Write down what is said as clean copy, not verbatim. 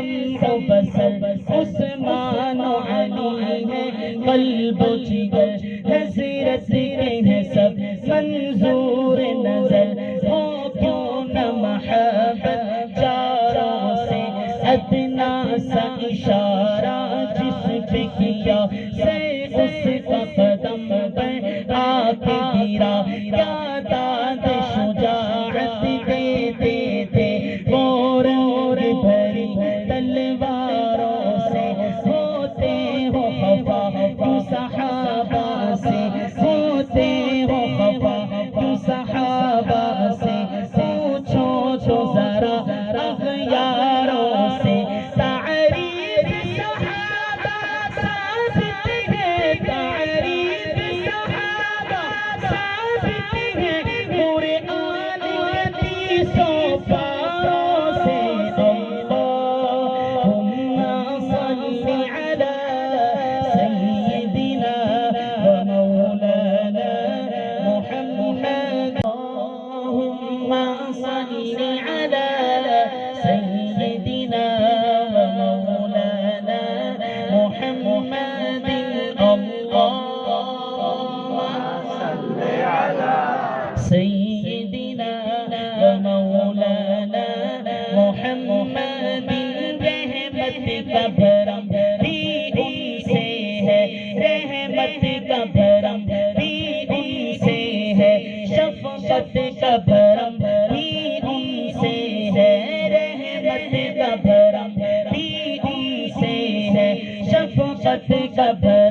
سمع و بصر عثمان و علی ہے، قلب و جگر حضرت کے ہیں سب منظور نظر، ہو کیوں نہ محبت چاروں سے ادنا سا اشارہ جس پہ کیا سے اس کا قدم پر آ کے گرا، کیا داد شجاعت دیتے تھے اور بھری تلواروں سے، ہوتے ہو خفا کیوں صحابہ سے، ہوتے ہو خفا کیوں صحابہ سے، پوچھو تو ذرا اغیاروں سے، تعریف صحابہ ثابت ہے، تعریف صحابہ ثابت ہے، قرآن حدیثوں پاروں سے، اللہم صل علی سیدنا و مولانا محمد، اللہم صل علی سیدنا و مولانا محمد، اللہم صل علی سیدنا و مولانا محمد، رحمت کا بھرم بھی ان سے ہے، رحمت کا بھرم بھی ان سے ہے، شفقت کا بھرم بھی ان سے ہے، رحمت کا بھرم بھی ان سے ہے، شفقت کا بھرم